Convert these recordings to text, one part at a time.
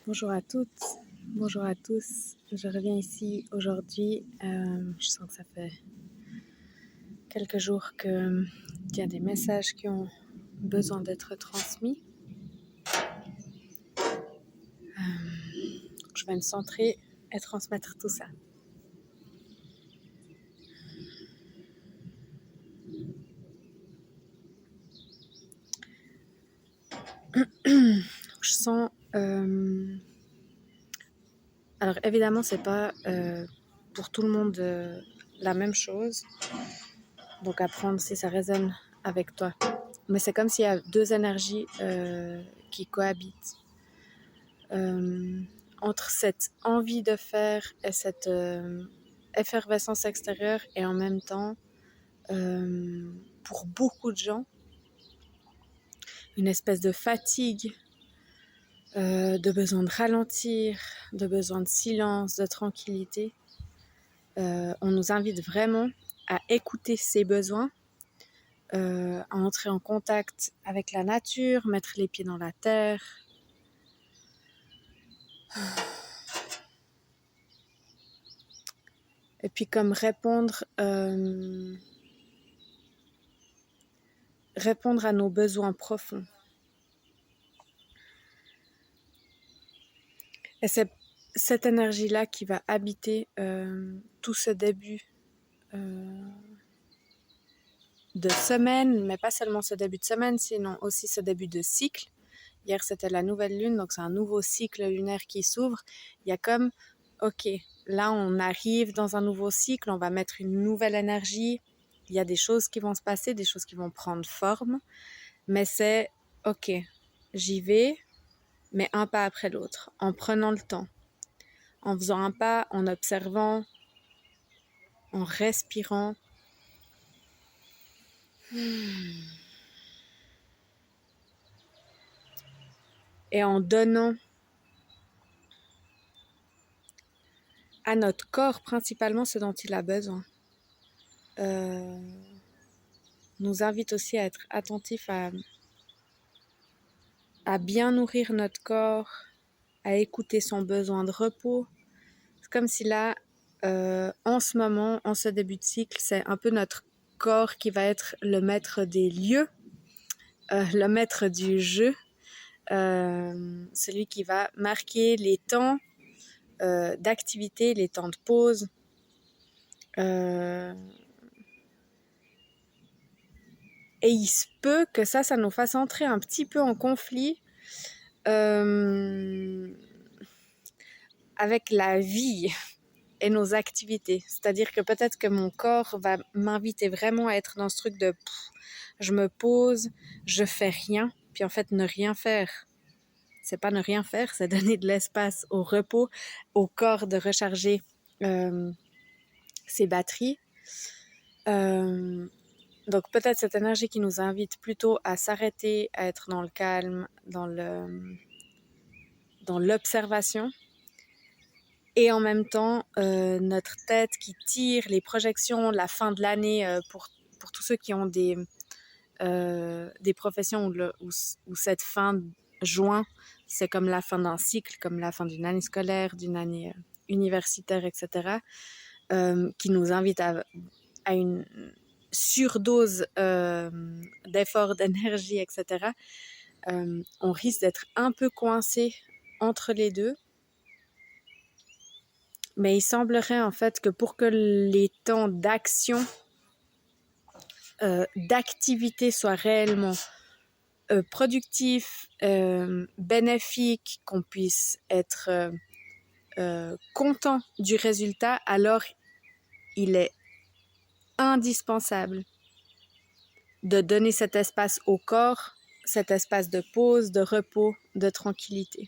Bonjour à toutes, bonjour à tous. Je reviens ici aujourd'hui. Je sens que ça fait quelques jours qu'il y a des messages qui ont besoin d'être transmis. Je vais me centrer et transmettre tout ça. Je sens... Alors évidemment, c'est pas pour tout le monde la même chose. Donc à prendre si ça résonne avec toi. Mais c'est comme s'il y a deux énergies qui cohabitent. Entre cette envie de faire et cette effervescence extérieure et en même temps, pour beaucoup de gens, une espèce de fatigue, de besoin de ralentir, de besoin de silence, de tranquillité. On nous invite vraiment à écouter ces besoins, à entrer en contact avec la nature, mettre les pieds dans la terre. Et puis comme répondre à nos besoins profonds. Et c'est cette énergie-là qui va habiter tout ce début de semaine, mais pas seulement ce début de semaine, sinon aussi ce début de cycle. Hier, c'était la nouvelle lune, donc c'est un nouveau cycle lunaire qui s'ouvre. Il y a comme, ok, là on arrive dans un nouveau cycle, on va mettre une nouvelle énergie. Il y a des choses qui vont se passer, des choses qui vont prendre forme, mais c'est, ok, j'y vais, mais un pas après l'autre, en prenant le temps, en faisant un pas, en observant, en respirant. Et en donnant à notre corps principalement ce dont il a besoin. Nous invite aussi à être attentifs à bien nourrir notre corps, à écouter son besoin de repos. C'est comme si là, en ce moment, en ce début de cycle, c'est un peu notre corps qui va être le maître des lieux, le maître du jeu, celui qui va marquer les temps d'activité, les temps de pause. Et il se peut que ça nous fasse entrer un petit peu en conflit avec la vie et nos activités. C'est-à-dire que peut-être que mon corps va m'inviter vraiment à être dans ce truc de je me pose, je fais rien, puis en fait ne rien faire. C'est pas ne rien faire, c'est donner de l'espace au repos, au corps de recharger ses batteries. Donc peut-être cette énergie qui nous invite plutôt à s'arrêter, à être dans le calme, dans l'observation. Et en même temps, notre tête qui tire, les projections, la fin de l'année pour tous ceux qui ont des professions où cette fin juin, c'est comme la fin d'un cycle, comme la fin d'une année scolaire, d'une année universitaire, etc., qui nous invite à une surdose d'efforts, d'énergie, etc., on risque d'être un peu coincé entre les deux. Mais il semblerait en fait que pour que les temps d'action, d'activité soient réellement productifs, bénéfiques, qu'on puisse être content du résultat, alors il est indispensable de donner cet espace au corps, cet espace de pause, de repos, de tranquillité.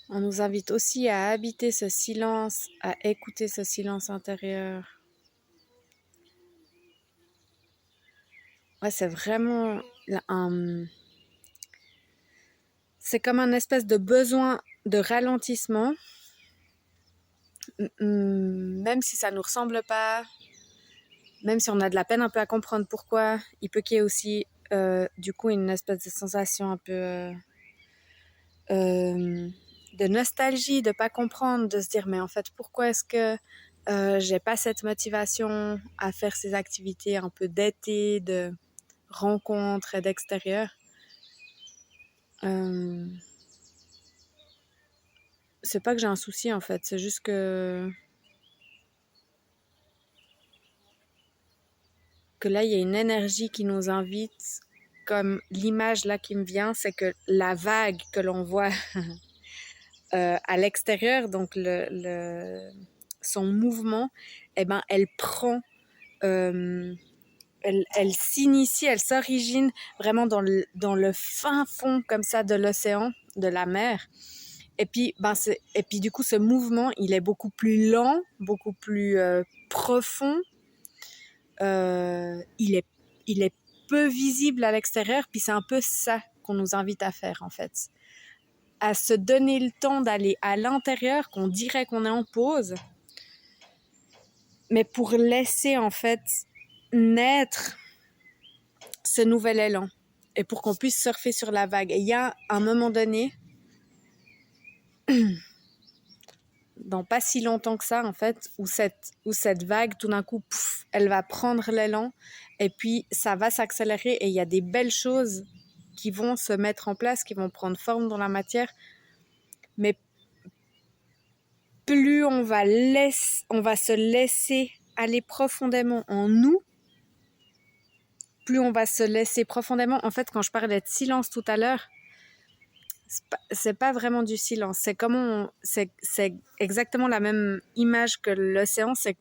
On nous invite aussi à habiter ce silence, à écouter ce silence intérieur. Ouais, c'est vraiment c'est comme un espèce de besoin de ralentissement même si ça nous ressemble pas, même si on a de la peine un peu à comprendre pourquoi, il peut qu'il y ait aussi du coup une espèce de sensation un peu de nostalgie, de pas comprendre, de se dire mais en fait pourquoi est-ce que j'ai pas cette motivation à faire ces activités un peu d'été, de rencontres et d'extérieur. C'est pas que j'ai un souci en fait, c'est juste que là il y a une énergie qui nous invite, comme l'image là qui me vient, c'est que la vague que l'on voit à l'extérieur, donc son mouvement, eh ben elle prend elle s'initie, elle s'origine vraiment dans le fin fond comme ça de l'océan, de la mer. Et puis, et puis du coup, ce mouvement, il est beaucoup plus lent, beaucoup plus profond. Il est peu visible à l'extérieur. Puis c'est un peu ça qu'on nous invite à faire en fait, à se donner le temps d'aller à l'intérieur, qu'on dirait qu'on est en pause, mais pour laisser en fait naître ce nouvel élan et pour qu'on puisse surfer sur la vague. Et il y a un moment donné, dans pas si longtemps que ça en fait, où cette vague tout d'un coup, pouf, elle va prendre l'élan et puis ça va s'accélérer et il y a des belles choses qui vont se mettre en place, qui vont prendre forme dans la matière, mais plus on va se laisser aller profondément en nous, plus on va se laisser profondément. En fait, quand je parlais de silence tout à l'heure, c'est pas vraiment du silence. C'est exactement la même image que l'océan. C'est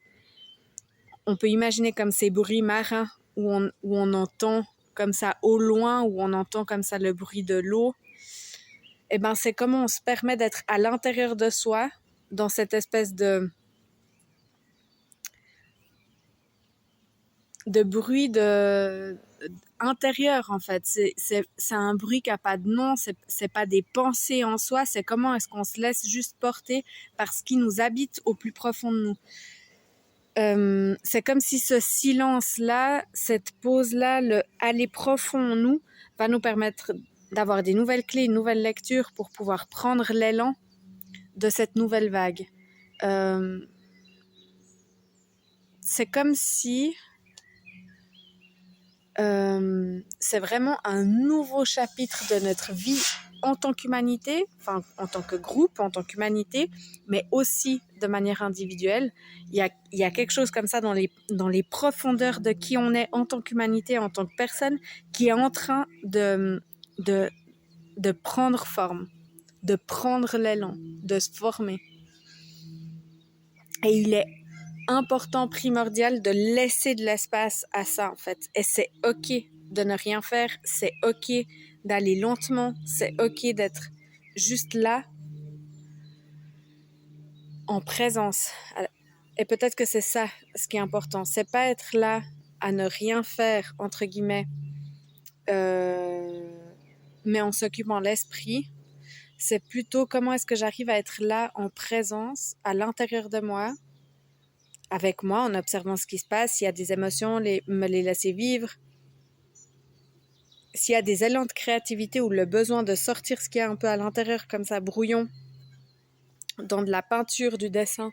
on peut imaginer comme ces bruits marins où on entend comme ça au loin, où on entend comme ça le bruit de l'eau. Et ben c'est comment on se permet d'être à l'intérieur de soi, dans cette espèce de bruit intérieur en fait. C'est un bruit qui n'a pas de nom, c'est pas des pensées en soi, c'est comment est-ce qu'on se laisse juste porter par ce qui nous habite au plus profond de nous. C'est comme si ce silence-là, cette pause-là, le aller profond en nous, va nous permettre d'avoir des nouvelles clés, une nouvelle lecture pour pouvoir prendre l'élan de cette nouvelle vague. C'est comme si c'est vraiment un nouveau chapitre de notre vie en tant qu'humanité, enfin en tant que groupe, en tant qu'humanité, mais aussi de manière individuelle. Il y a quelque chose comme ça dans les profondeurs de qui on est en tant qu'humanité, en tant que personne, qui est en train de prendre forme, de prendre l'élan, de se former. Et il est important, primordial de laisser de l'espace à ça en fait. Et c'est ok de ne rien faire, c'est ok d'aller lentement, c'est ok d'être juste là, en présence. Et peut-être que c'est ça ce qui est important, c'est pas être là à ne rien faire, entre guillemets, mais en s'occupant l'esprit. C'est plutôt comment est-ce que j'arrive à être là en présence, à l'intérieur de moi, avec moi, en observant ce qui se passe, s'il y a des émotions, me les laisser vivre. S'il y a des élans de créativité ou le besoin de sortir ce qu'il y a un peu à l'intérieur, comme ça, brouillon, dans de la peinture, du dessin,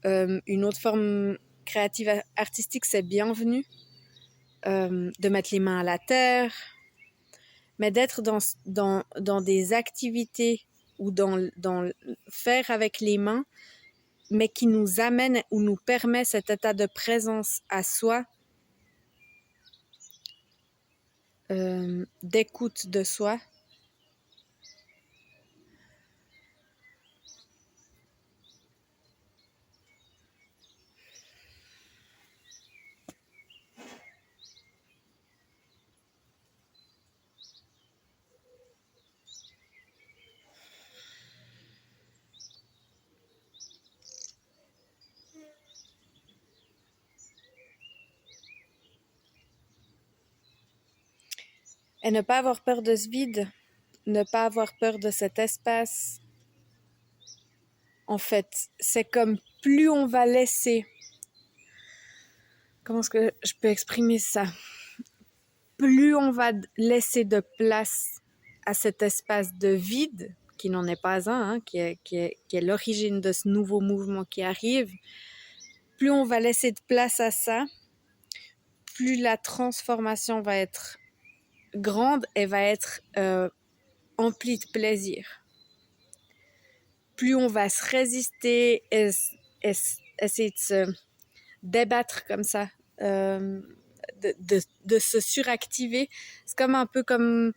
une autre forme créative, artistique, c'est bienvenu. De mettre les mains à la terre, mais d'être dans des activités ou dans faire avec les mains, mais qui nous amène ou nous permet cet état de présence à soi, d'écoute de soi. Et ne pas avoir peur de ce vide, ne pas avoir peur de cet espace En fait, c'est comme plus on va laisser... Comment est-ce que je peux exprimer ça? Plus on va laisser de place à cet espace de vide, qui n'en est pas un, hein, qui est l'origine de ce nouveau mouvement qui arrive, plus on va laisser de place à ça, plus la transformation va être grande et va être emplie de plaisir. Plus on va se résister et essayer de se débattre comme ça, de se suractiver. C'est comme un peu comme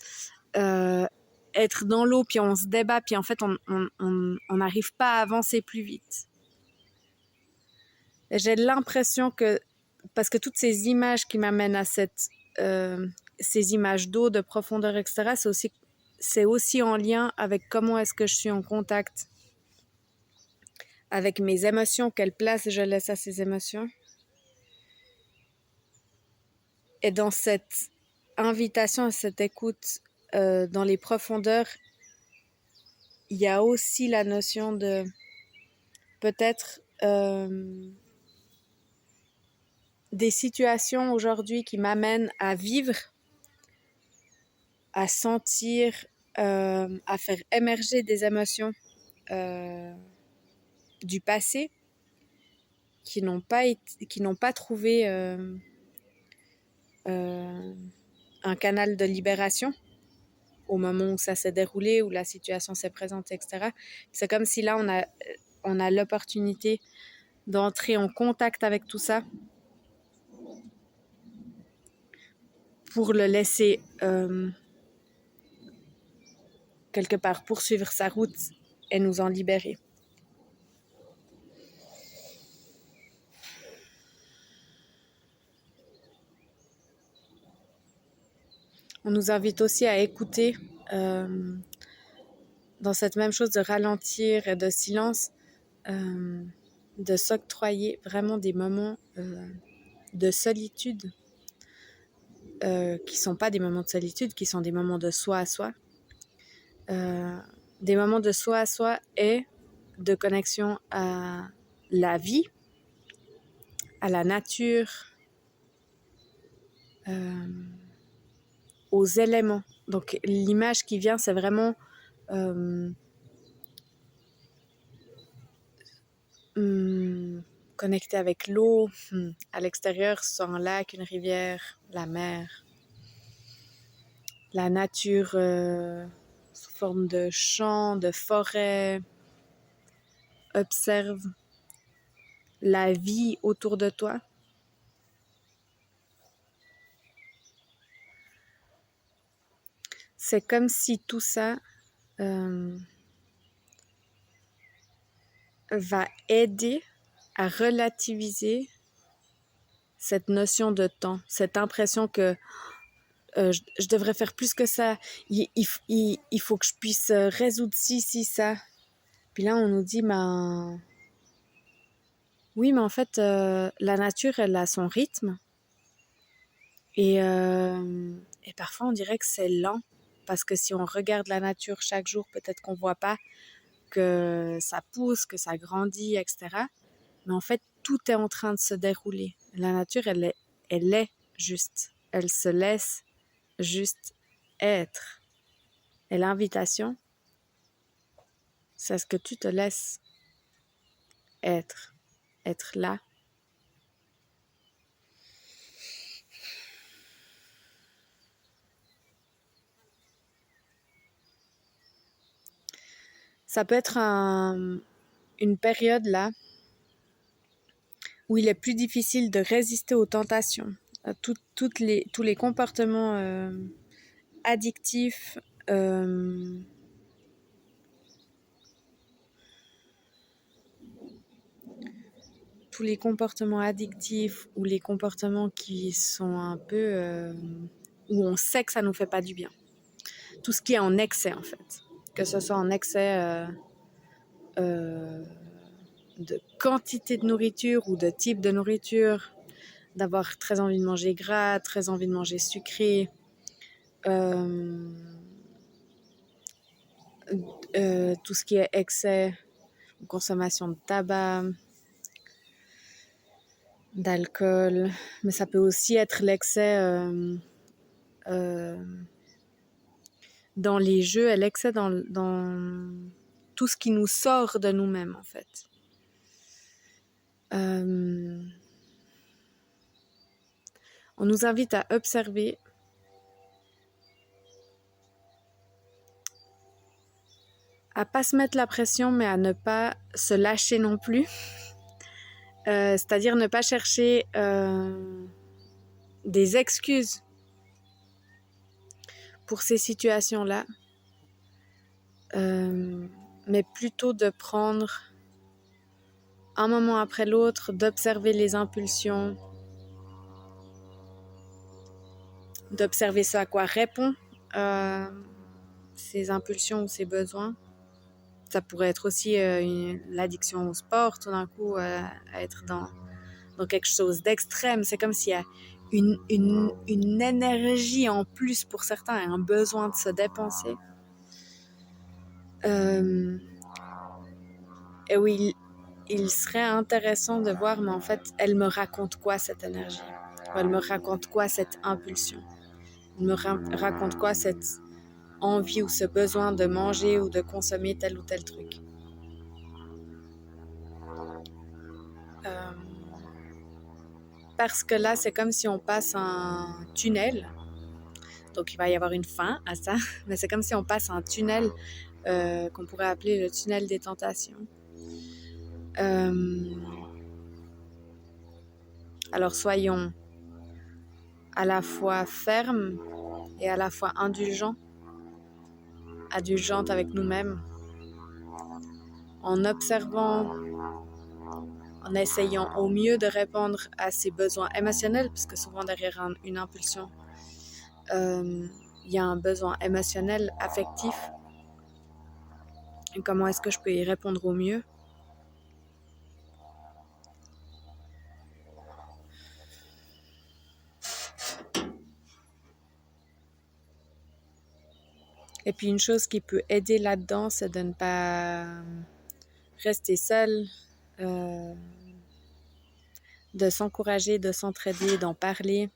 être dans l'eau, puis on se débat, puis en fait, on n'arrive pas à avancer plus vite. Et j'ai l'impression que, parce que toutes ces images qui m'amènent à ces images d'eau, de profondeur, etc., c'est aussi en lien avec comment est-ce que je suis en contact avec mes émotions, quelle place je laisse à ces émotions. Et dans cette invitation à cette écoute dans les profondeurs, il y a aussi la notion de peut-être des situations aujourd'hui qui m'amènent à vivre, à sentir, à faire émerger des émotions du passé qui n'ont pas trouvé un canal de libération au moment où ça s'est déroulé, où la situation s'est présentée, etc. C'est comme si là, on a l'opportunité d'entrer en contact avec tout ça pour le laisser quelque part poursuivre sa route et nous en libérer. On nous invite aussi à écouter dans cette même chose de ralentir et de silence, de s'octroyer vraiment des moments de solitude qui sont pas des moments de solitude, qui sont des moments de soi à soi. Des moments de soi à soi et de connexion à la vie, à la nature, aux éléments. Donc l'image qui vient, c'est vraiment connecté avec l'eau, à l'extérieur, soit un lac, une rivière, la mer, la nature sous forme de champs, de forêts. Observe la vie autour de toi. C'est comme si tout ça va aider à relativiser cette notion de temps, cette impression que je devrais faire plus que ça, il faut que je puisse résoudre ci, ça. Puis là, on nous dit, ben, oui, mais en fait, la nature, elle a son rythme. Et parfois, on dirait que c'est lent. Parce que si on regarde la nature chaque jour, peut-être qu'on ne voit pas que ça pousse, que ça grandit, etc. Mais en fait, tout est en train de se dérouler. La nature, elle est juste. Elle se laisse juste être. Et l'invitation, c'est ce que tu te laisses être là. Ça peut être une période là où il est plus difficile de résister aux tentations, à tous les comportements addictifs, tous les comportements addictifs ou les comportements qui sont un peu où on sait que ça nous fait pas du bien. Tout ce qui est en excès en fait, que ce soit en excès de quantité de nourriture ou de type de nourriture, d'avoir très envie de manger gras, très envie de manger sucré, tout ce qui est excès consommation de tabac, d'alcool, mais ça peut aussi être l'excès dans les jeux et l'excès dans tout ce qui nous sort de nous-mêmes en fait. On nous invite à observer, à pas se mettre la pression, mais à ne pas se lâcher non plus. C'est-à-dire ne pas chercher des excuses pour ces situations-là, mais plutôt de prendre un moment après l'autre, d'observer les impulsions, d'observer ce à quoi répond ces impulsions ou ces besoins. Ça pourrait être aussi l'addiction au sport, tout d'un coup, à être dans quelque chose d'extrême. C'est comme s'il y a une énergie en plus pour certains et un besoin de se dépenser. Et oui, il serait intéressant de voir, mais en fait, elle me raconte quoi cette énergie? Elle me raconte quoi cette impulsion? Elle me raconte quoi cette envie ou ce besoin de manger ou de consommer tel ou tel truc? Parce que là, c'est comme si on passe un tunnel. Donc, il va y avoir une fin à ça, mais c'est comme si on passe un tunnel qu'on pourrait appeler le tunnel des tentations. Alors, soyons à la fois fermes et à la fois indulgentes avec nous-mêmes, en observant, en essayant au mieux de répondre à ses besoins émotionnels, parce que souvent derrière une impulsion, il y a un besoin émotionnel, affectif. Et comment est-ce que je peux y répondre au mieux? Et puis une chose qui peut aider là-dedans, c'est de ne pas rester seul, de s'encourager, de s'entraider, d'en parler,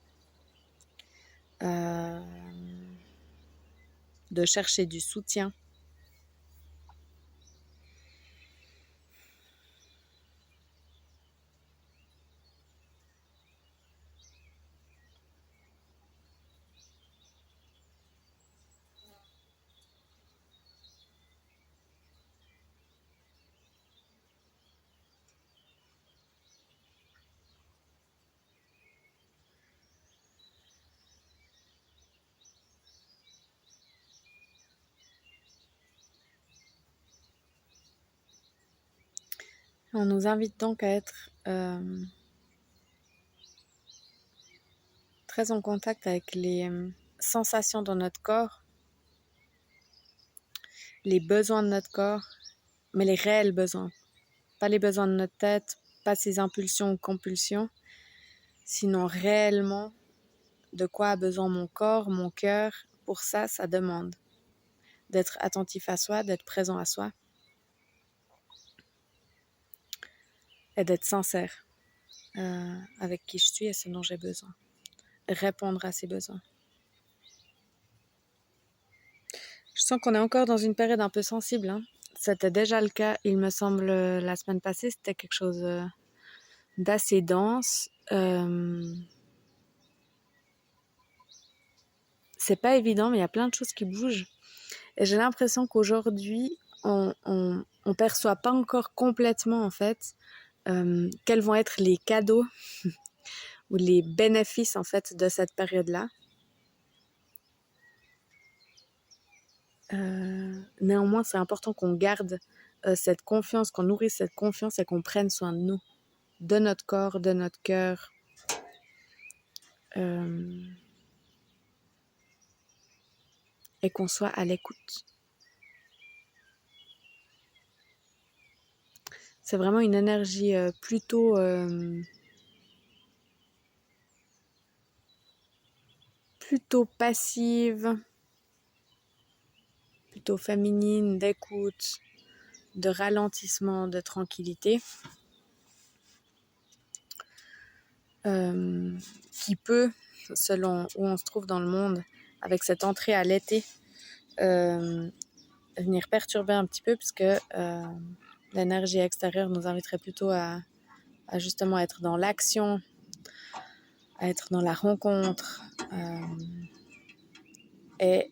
de chercher du soutien. On nous invite donc à être très en contact avec les sensations dans notre corps, les besoins de notre corps, mais les réels besoins. Pas les besoins de notre tête, pas ces impulsions ou compulsions, sinon réellement de quoi a besoin mon corps, mon cœur. Pour ça, ça demande d'être attentif à soi, d'être présent à soi et d'être sincère avec qui je suis et ce dont j'ai besoin. Répondre à ces besoins. Je sens qu'on est encore dans une période un peu sensible. Hein. C'était déjà le cas, il me semble, la semaine passée. C'était quelque chose d'assez dense. C'est pas évident, mais il y a plein de choses qui bougent. Et j'ai l'impression qu'aujourd'hui, on perçoit pas encore complètement, en fait, quels vont être les cadeaux ou les bénéfices, en fait, de cette période-là. Néanmoins, c'est important qu'on garde cette confiance, qu'on nourrisse cette confiance et qu'on prenne soin de nous, de notre corps, de notre cœur. Et qu'on soit à l'écoute. C'est vraiment une énergie plutôt passive, plutôt féminine, d'écoute, de ralentissement, de tranquillité, qui peut, selon où on se trouve dans le monde, avec cette entrée à l'été, venir perturber un petit peu, puisque l'énergie extérieure nous inviterait plutôt à justement être dans l'action, à être dans la rencontre, et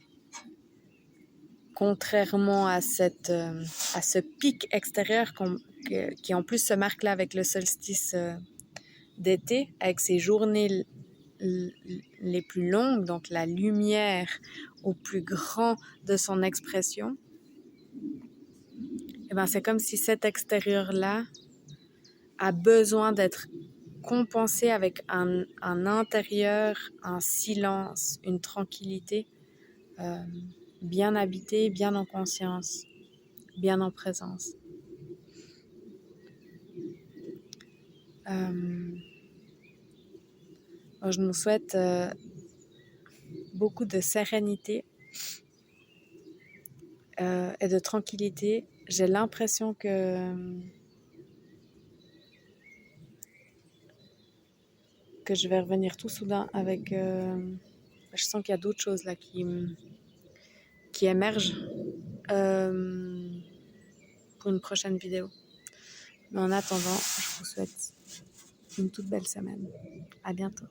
contrairement à ce pic extérieur qui en plus se marque là avec le solstice d'été, avec ces journées les plus longues, donc la lumière au plus grand de son expression, et ben c'est comme si cet extérieur-là a besoin d'être compensé avec un intérieur, un silence, une tranquillité bien habité, bien en conscience, bien en présence. Je nous souhaite beaucoup de sérénité et de tranquillité. J'ai l'impression que je vais revenir tout soudain avec... je sens qu'il y a d'autres choses là qui émergent pour une prochaine vidéo. Mais en attendant, je vous souhaite une toute belle semaine. À bientôt.